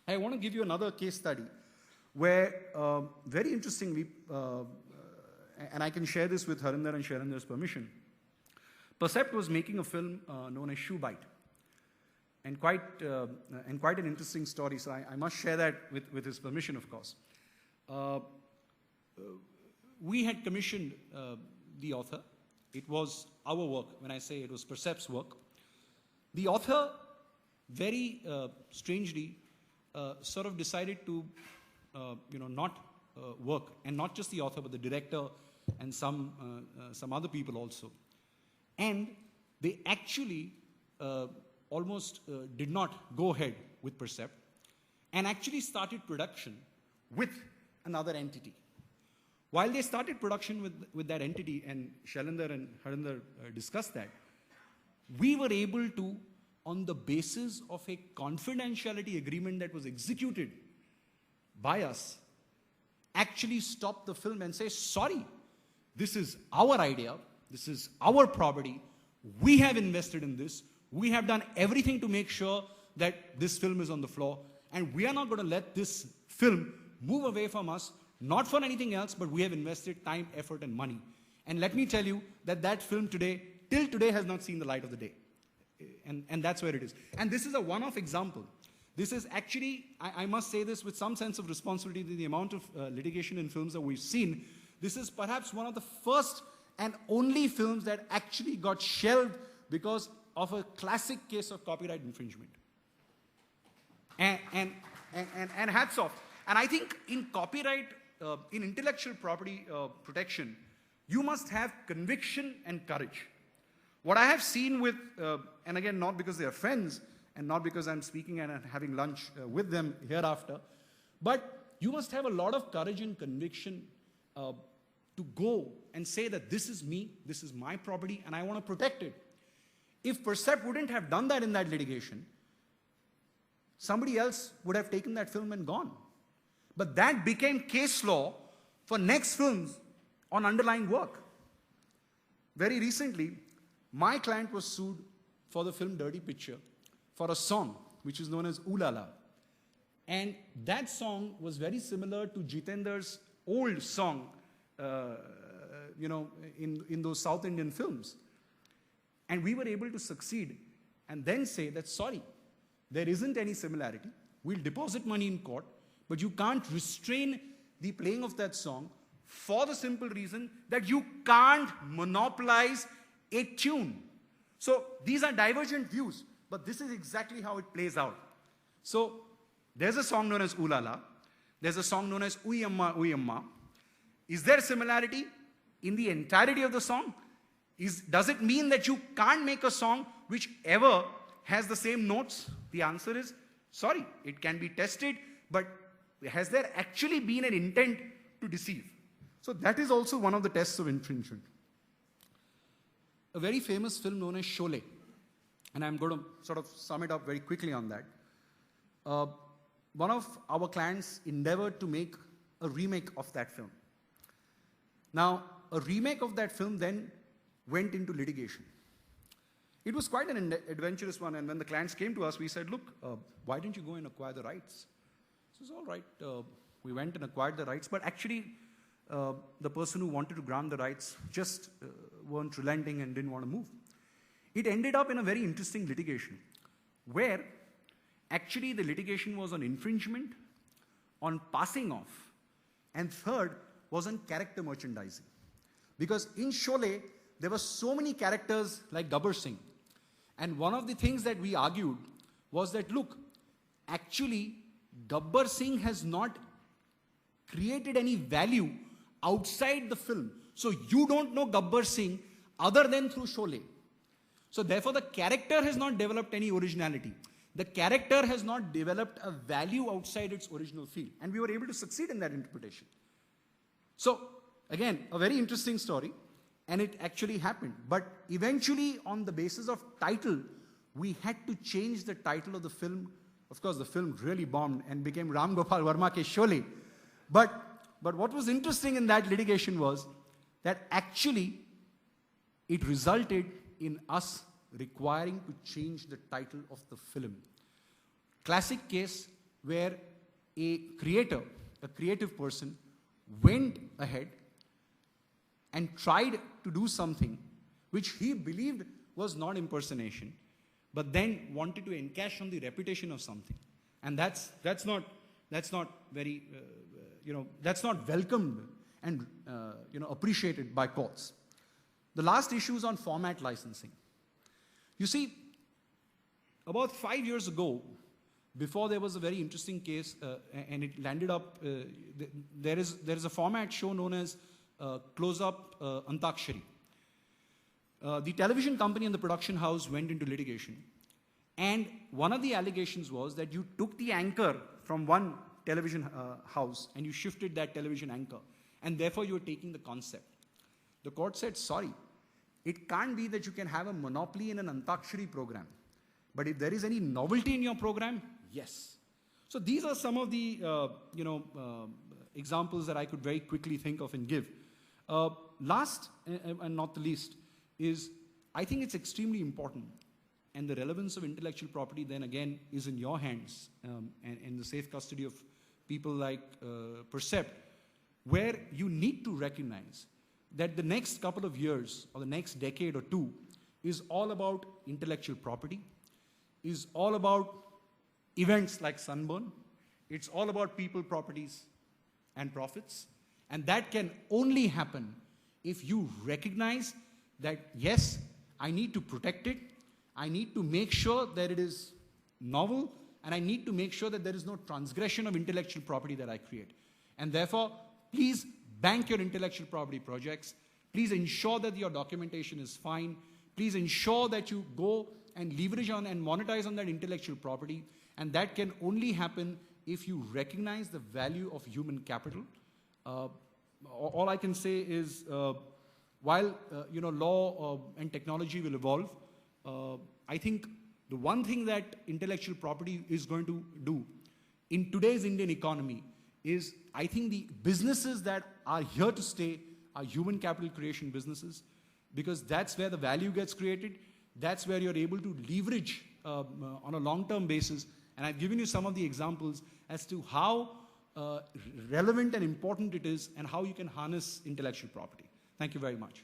I want to give you another case study where, very interestingly, and I can share this with Harinder and Shailender's permission, Percept was making a film known as Shoe Bite. And quite an interesting story, so I must share that with his permission, of course. We had commissioned the author. It was our work. When I say it was Percept's work, the author very strangely sort of decided to not work, and not just the author but the director and some other people also. And they actually almost did not go ahead with Percept and actually started production with another entity. While they started production with that entity, and Shailender and Harinder discussed that, we were able to, on the basis of a confidentiality agreement that was executed by us, actually stop the film and say, sorry, this is our idea, this is our property, we have invested in this, we have done everything to make sure that this film is on the floor, and we are not going to let this film move away from us, not for anything else, but we have invested time, effort, and money. And let me tell you that that film today, till today, has not seen the light of the day. And that's where it is. And this is a one-off example. This is actually, I must say this with some sense of responsibility to the amount of litigation in films that we've seen. This is perhaps one of the first and only films that actually got shelved because of a classic case of copyright infringement. And hats off. And I think in copyright, in intellectual property protection, you must have conviction and courage. What I have seen with, and again, not because they are friends, and not because I'm speaking and having lunch with them hereafter, but you must have a lot of courage and conviction to go and say that this is me, this is my property, and I want to protect it. If Percept wouldn't have done that in that litigation, somebody else would have taken that film and gone. But that became case law for next films on underlying work. Very recently, my client was sued for the film Dirty Picture for a song which is known as Ooh La La. And that song was very similar to Jitender's old song, in those South Indian films. And we were able to succeed and then say that, sorry, there isn't any similarity. We'll deposit money in court, but you can't restrain the playing of that song for the simple reason that you can't monopolize a tune. So these are divergent views, but this is exactly how it plays out. So there's a song known as Ooh La La. There's a song known as Ooy Amma, Ooy Amma. Is there similarity in the entirety of the song? Does it mean that you can't make a song which ever has the same notes? The answer is, sorry, it can be tested, but has there actually been an intent to deceive? So that is also one of the tests of infringement. A very famous film known as Sholay, and I'm going to sort of sum it up very quickly on that. One of our clients endeavored to make a remake of that film. Now, a remake of that film then went into litigation. It was quite an adventurous one, and when the clients came to us, we said, look, why didn't you go and acquire the rights? He says, all right, we went and acquired the rights, but actually the person who wanted to grant the rights just weren't relenting and didn't want to move. It ended up in a very interesting litigation, where actually the litigation was on infringement, on passing off, and third was on character merchandising. Because in Sholay, there were so many characters like Gabbar Singh. And one of the things that we argued was that, look, actually, Gabbar Singh has not created any value outside the film. So you don't know Gabbar Singh other than through Sholay. So therefore, the character has not developed any originality. The character has not developed a value outside its original field. And we were able to succeed in that interpretation. So, again, a very interesting story. And it actually happened. But eventually, on the basis of title, we had to change the title of the film. Of course, the film really bombed and became Ram Gopal Varma Ke Sholay. But what was interesting in that litigation was that actually it resulted in us requiring to change the title of the film. Classic case where a creator, a creative person, went ahead and tried to do something which he believed was not impersonation, but then wanted to encash on the reputation of something. And that's not very, that's not welcomed and, appreciated by courts. The last issue is on format licensing. You see, about 5 years ago, before there was a very interesting case, and it landed up, there is a format show known as Close-Up Antakshari. The television company and the production house went into litigation. And one of the allegations was that you took the anchor from one television house and you shifted that television anchor. And therefore, you were taking the concept. The court said, sorry, it can't be that you can have a monopoly in an Antakshari program. But if there is any novelty in your program, yes. So these are some of the examples that I could very quickly think of and give. Last and not the least is, I think it's extremely important, and the relevance of intellectual property then again is in your hands and in the safe custody of people like Percept, where you need to recognize that the next couple of years or the next decade or two is all about intellectual property, is all about events like Sunburn, it's all about people, properties, and profits, and that can only happen if you recognize that, yes, I need to protect it, I need to make sure that it is novel, and I need to make sure that there is no transgression of intellectual property that I create. And therefore, please bank your intellectual property projects. Please ensure that your documentation is fine. Please ensure that you go and leverage on and monetize on that intellectual property. And that can only happen if you recognize the value of human capital. All I can say is, while law and technology will evolve, I think the one thing that intellectual property is going to do in today's Indian economy is, I think the businesses that are here to stay are human capital creation businesses, because that's where the value gets created. That's where you're able to leverage on a long-term basis. And I've given you some of the examples as to how relevant and important it is and how you can harness intellectual property. Thank you very much.